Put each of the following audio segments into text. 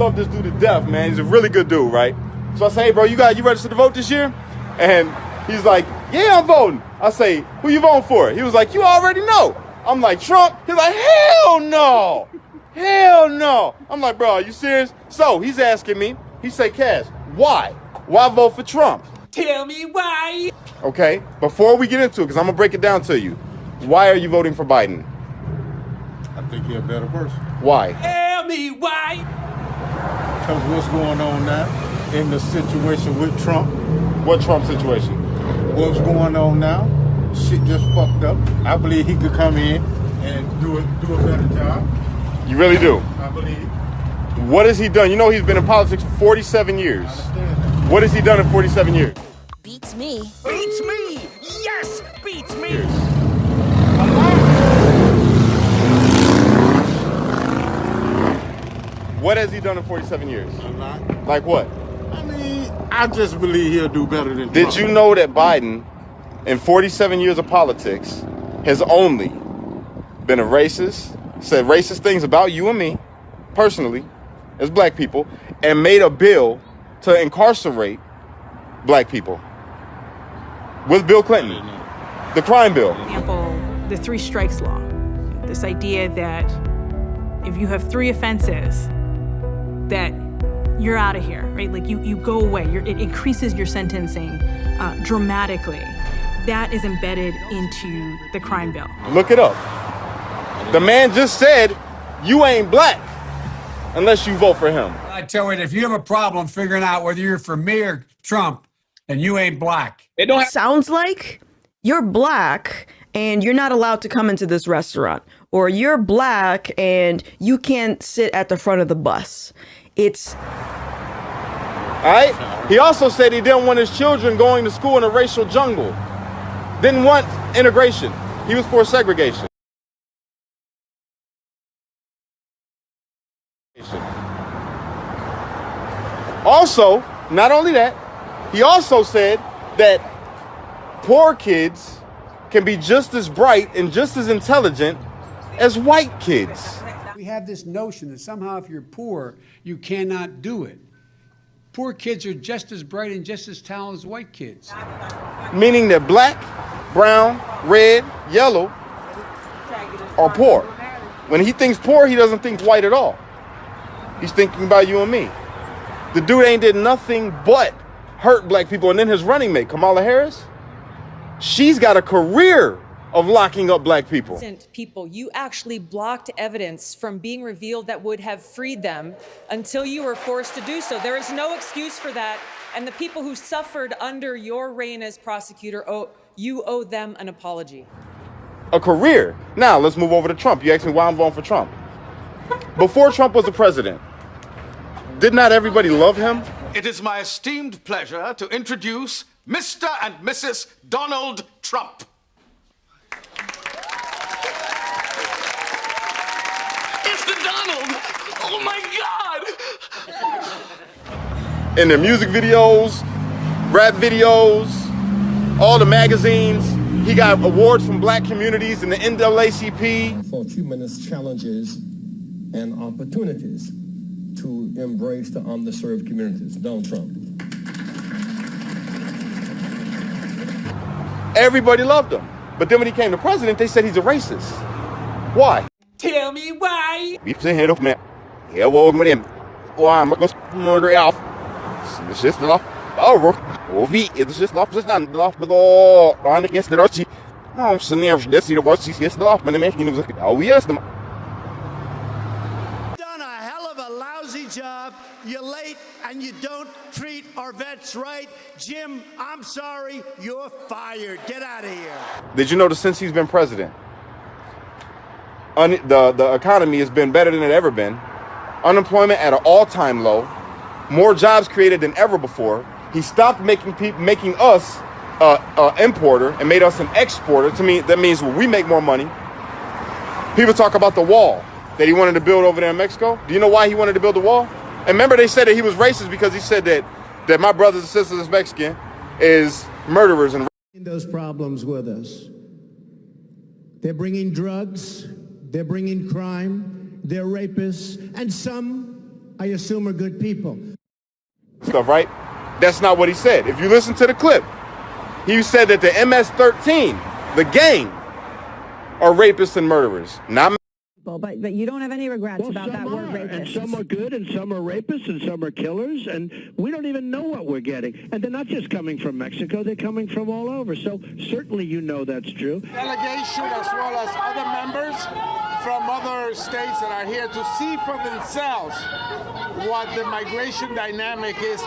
love this dude to death, man. He's a really good dude, right? So I say, hey, bro, you registered to vote this year? And he's like, yeah, I'm voting. I say, who you voting for? He was like, you already know. I'm like, Trump? He's like, hell no. Hell no. I'm like, bro, are you serious? So he's asking me, he say, Cash, why? Why vote for Trump? Tell me why. Okay, before we get into it, because I'm going to break it down to you. Why are you voting for Biden? I think he's a better person. Why? Tell me why. Because what's going on now in the situation with Trump? What Trump situation? What's going on now? Shit just fucked up. I believe he could come in and do a better job. You really do? I believe. What has he done? You know he's been in politics for 47 years. I understand that. What has he done in 47 years? Beats me. Beats me. Yes, beats me. What has he done in 47 years? A lot. Like what? I mean, I just believe he'll do better than Did Trump. you know that Biden, in 47 years of politics, has only been a racist, said racist things about you and me, personally, as black people, and made a bill to incarcerate black people with Bill Clinton, the crime bill. For example, the three strikes law. This idea that if you have 3 offenses, that you're out of here, right? Like you go away. It increases your sentencing dramatically. That is embedded into the crime bill. Look it up. The man just said, you ain't black unless you vote for him. I tell you, if you have a problem figuring out whether you're for me or Trump, and you ain't black. They don't have Sounds like you're black and you're not allowed to come into this restaurant, or you're black and you can't sit at the front of the bus. It's All right? He also said he didn't want his children going to school in a racial jungle. Didn't want integration. He was for segregation. Also, not only that, he also said that poor kids can be just as bright and just as intelligent as white kids. We have this notion that somehow if you're poor, you cannot do it. Poor kids are just as bright and just as talented as white kids. Meaning that black, brown, red, yellow are poor. When he thinks poor, he doesn't think white at all. He's thinking about you and me. The dude ain't did nothing but hurt black people. And then his running mate, Kamala Harris, she's got a career of locking up black people. People, you actually blocked evidence from being revealed that would have freed them until you were forced to do so. There is no excuse for that. And the people who suffered under your reign as prosecutor, you owe them an apology. A career. Now, let's move over to Trump. You asked me why I'm voting for Trump. Before Trump was the president, did not everybody love him? It is my esteemed pleasure to introduce Mr. and Mrs. Donald Trump. It's the Donald! Oh my God! In their music videos, rap videos, all the magazines. He got awards from black communities in the NAACP. For tremendous challenges and opportunities to embrace the underserved communities. Donald Trump. Everybody loved him. But then when he came to president, they said he's a racist. Why? Tell me why. Vi får se här upp med. Jag vågar med dem. Och han måste mörda av. Det ses det då. Och vi är det ses då. Det stannar då. Men då han är gäster också. Ja, så nervös det ser det bara ses då. Men det märker ni också. Ja, vi är det. Job, you're late and you don't treat our vets right. Jim, I'm sorry, you're fired. Get out of here. Did you notice since he's been president, the economy has been better than it ever been. Unemployment at an all-time low. More jobs created than ever before. He stopped making us an importer and made us an exporter. To me, that means we make more money. People talk about the wall that he wanted to build over there in Mexico. Do you know why he wanted to build the wall? And remember they said that he was racist because he said that my brothers and sisters is Mexican is murderers and those problems with us. They're bringing drugs, they're bringing crime, they're rapists, and some I assume are good people. Stuff, right? That's not what he said. If you listen to the clip, he said that the MS-13, the gang, are rapists and murderers. Not But you don't have any regrets about that word rapist. And some are good, and some are rapists, and some are killers, and we don't even know what we're getting. And they're not just coming from Mexico, they're coming from all over. So certainly you know that's true. Delegation as well as other members from other states that are here to see for themselves what the migration dynamic is.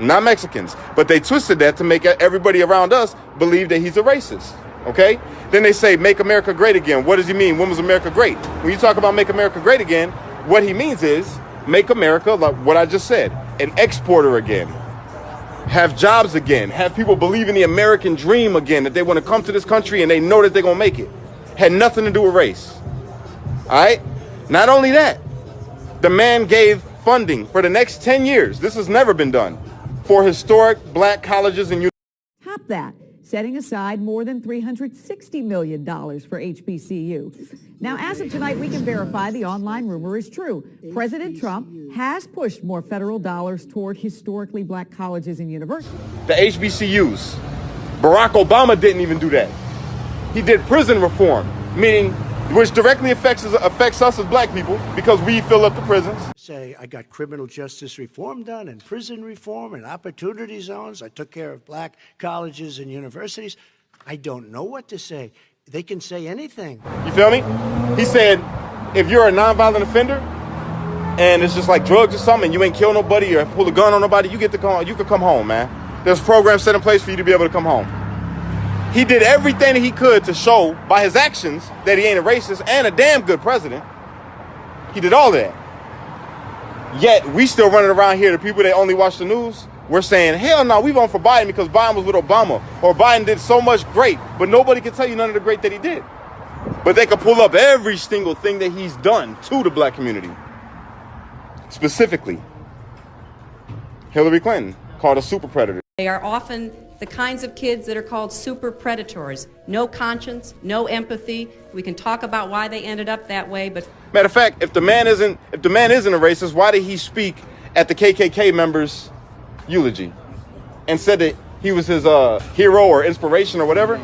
Not Mexicans, but they twisted that to make everybody around us believe that he's a racist. Okay? Then they say, make America great again. What does he mean? When was America great? When you talk about make America great again, what he means is make America, like what I just said, an exporter again. Have jobs again. Have people believe in the American dream again, that they want to come to this country and they know that they're going to make it. Had nothing to do with race. All right? Not only that, the man gave funding for the next 10 years. This has never been done for historic black colleges and universities. Top that, setting aside more than $360 million for HBCU. Now, as of tonight, we can verify the online rumor is true. President Trump has pushed more federal dollars toward historically black colleges and universities. The HBCUs. Barack Obama didn't even do that. He did prison reform, meaning which directly affects us as black people because we fill up the prisons. Say I got criminal justice reform done and prison reform and opportunity zones. I took care of black colleges and universities. I don't know what to say. They can say anything. You feel me? He said, if you're a nonviolent offender and it's just like drugs or something, you ain't kill nobody or pull a gun on nobody, you can come home, man. There's programs set in place for you to be able to come home. He did everything that he could to show by his actions that he ain't a racist and a damn good president. He did all that. Yet we still running around here, the people that only watch the news, we're saying, hell no, we vote for Biden because Biden was with Obama, or Biden did so much great, but nobody can tell you none of the great that he did. But they can pull up every single thing that he's done to the black community. Specifically, Hillary Clinton called a super predator. They are often the kinds of kids that are called super predators. No conscience, no empathy. We can talk about why they ended up that way, but matter of fact, if the man isn't a racist, why did he speak at the KKK members' eulogy and said that he was his hero or inspiration or whatever?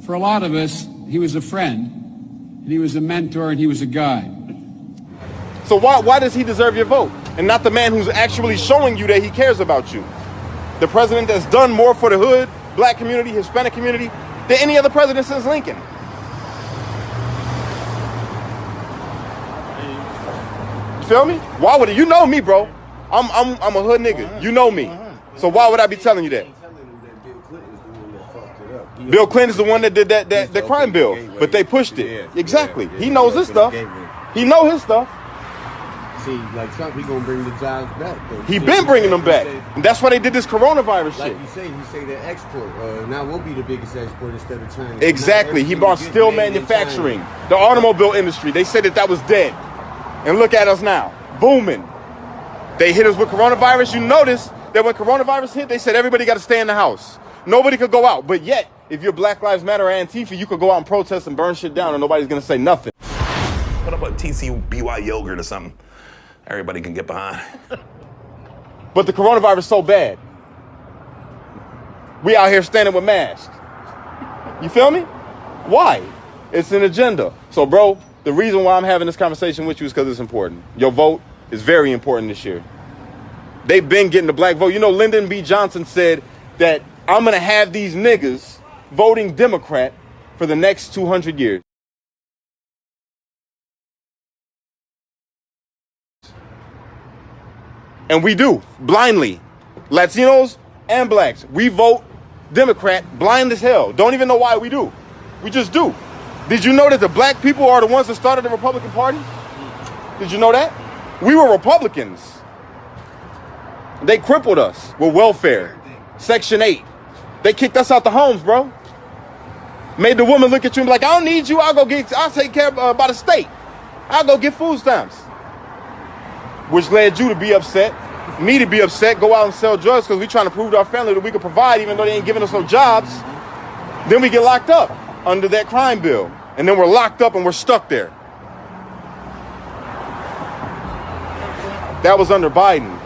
For a lot of us, he was a friend, and he was a mentor, and he was a guide. So why does he deserve your vote and not the man who's actually showing you that he cares about you? The president that's done more for the hood, black community, Hispanic community than any other president since Lincoln. You feel me? Why would it? You know me, bro. I'm a hood nigga. You know me. So why would I be telling you that? Bill Clinton's the one that did that crime bill, but they pushed it. Exactly. He knows his stuff. He know his stuff. See, like Trump, he gonna bring the jobs back. Though. He been bringing them back, and that's why they did this coronavirus shit. Like you say the export. Now we'll be the biggest export instead of China. Exactly. He brought steel manufacturing, the automobile industry. They said that was dead, and look at us now, booming. They hit us with coronavirus. You notice that when coronavirus hit, they said everybody got to stay in the house. Nobody could go out. But yet, if you're Black Lives Matter or Antifa, you could go out and protest and burn shit down, and nobody's gonna say nothing. What about TCBY yogurt or something? Everybody can get behind. But the coronavirus is so bad. We out here standing with masks. You feel me? Why? It's an agenda. So, bro, the reason why I'm having this conversation with you is because it's important. Your vote is very important this year. They've been getting the black vote. You know, Lyndon B. Johnson said that I'm going to have these niggas voting Democrat for the next 200 years. And we do, blindly. Latinos and blacks. We vote Democrat blind as hell. Don't even know why we do. We just do. Did you know that the black people are the ones that started the Republican Party? Did you know that? We were Republicans. They crippled us with welfare. Section 8. They kicked us out the homes, bro. Made the woman look at you and be like, I don't need you. I'll take care by the state. I'll go get food stamps. Which led you to be upset, me to be upset, go out and sell drugs because we're trying to prove to our family that we can provide even though they ain't giving us no jobs. Then we get locked up under that crime bill. And then we're locked up and we're stuck there. That was under Biden.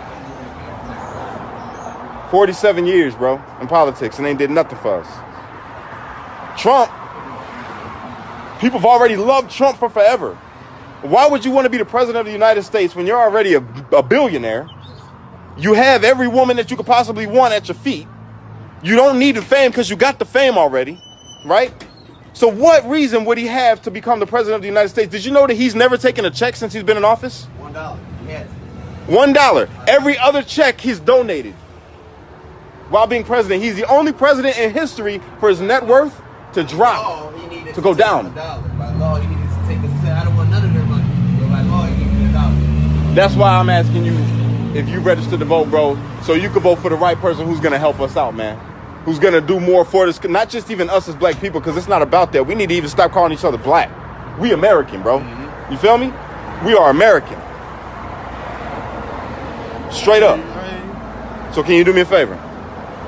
47 years, bro, in politics, and they did nothing for us. Trump, people have already loved Trump for forever. Why would you want to be the president of the United States when you're already a billionaire? You have every woman that you could possibly want at your feet. You don't need the fame because you got the fame already, right? So what reason would he have to become the president of the United States? Did you know that he's never taken a check since he's been in office? $1. Yes. $1. Every other check he's donated while being president. He's the only president in history for his net worth to drop, to go down. By law, he needed to take a, I don't want none of their money. But by law, he needed $1. That's why I'm asking you if you registered to vote, bro, so you could vote for the right person who's going to help us out, man. Who's going to do more for this, not just even us as black people, because it's not about that. We need to even stop calling each other black. We American, bro. You feel me? We are American. Straight up. So can you do me a favor?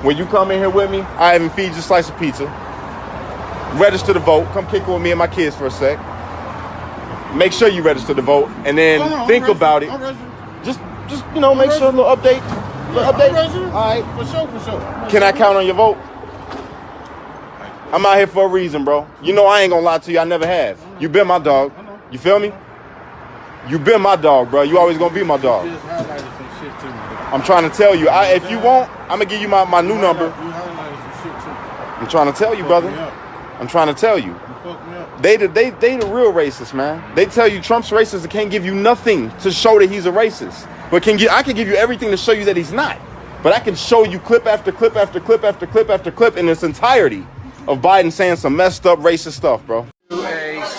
When you come in here with me, I even feed you a slice of pizza. Register to vote. Come kick it with me and my kids for a sec. Make sure you register to vote, and then think about it. Just you know, make sure a little update. All right. For sure. Can I count on your vote? I'm out here for a reason, bro. You know I ain't gonna lie to you. I never have. You been my dog. You feel me? You been my dog, bro. You always gonna be my dog. I'm trying to tell you. If you want, I'm gonna give you my new number. I'm trying to tell you, brother. I'm trying to tell you. They the real racists, man. They tell you Trump's racist and can't give you nothing to show that he's a racist. But I can give you everything to show you that he's not. But I can show you clip after clip after clip after clip after clip in its entirety of Biden saying some messed up racist stuff, bro. A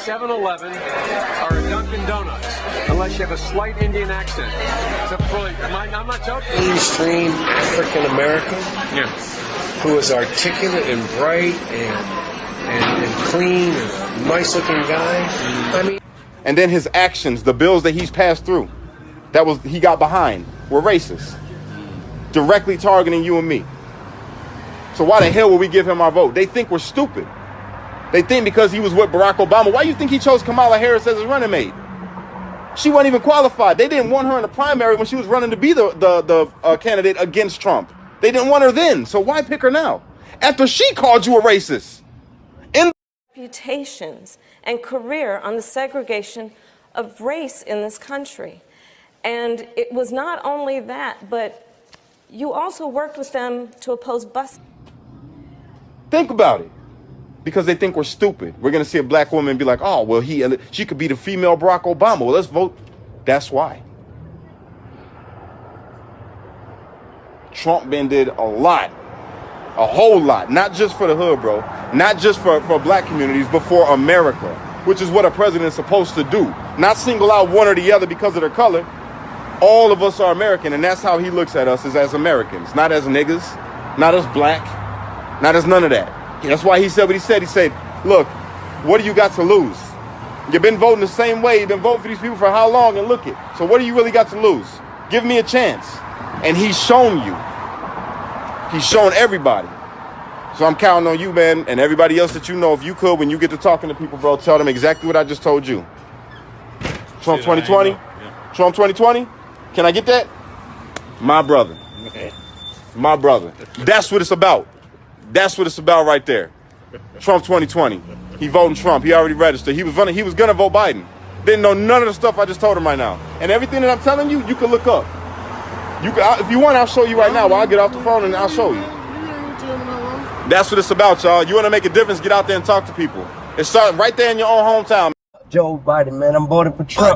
7-Eleven or a Dunkin' Donuts, unless you have a slight Indian accent. I'm not joking. Mainstream African American, who is articulate and bright and clean and a nice looking guy. I mean, and then his actions, the bills that he's passed through, he got behind, were racist, directly targeting you and me. So why the hell would we give him our vote? They think we're stupid. They think because he was with Barack Obama. Why do you think he chose Kamala Harris as his running mate? She wasn't even qualified. They didn't want her in the primary when she was running to be the candidate against Trump. They didn't want her then. So why pick her now? After she called you a racist. Reputations and career on the segregation of race in this country. And it was not only that, but you also worked with them to oppose busing. Think about it. Because they think we're stupid. We're going to see a black woman and be like, oh, well, she could be the female Barack Obama. Well, let's vote. That's why. Trump did a lot. A whole lot. Not just for the hood, bro. Not just for black communities, but for America. Which is what a president is supposed to do. Not single out one or the other because of their color. All of us are American, and that's how he looks at us, is as Americans. Not as niggas. Not as black. Not as none of that. That's why he said what he said. He said, look, what do you got to lose? You've been voting the same way. You've been voting for these people for how long? And look it. So what do you really got to lose? Give me a chance. And he's shown you. He's shown everybody. So I'm counting on you, man, and everybody else that you know. If you could, when you get to talking to people, bro, tell them exactly what I just told you. Trump 2020? Trump 2020? Can I get that? My brother. My brother. That's what it's about. That's what it's about right there. Trump 2020. He voting Trump. He already registered. He was gonna vote Biden. Didn't know none of the stuff I just told him right now. And everything that I'm telling you, you can look up. If you want, I'll show you right now. I'll get off the phone and I'll show you. That's what it's about, y'all. You want to make a difference, get out there and talk to people. It starts right there in your own hometown. Joe Biden, man, I'm voting for Trump.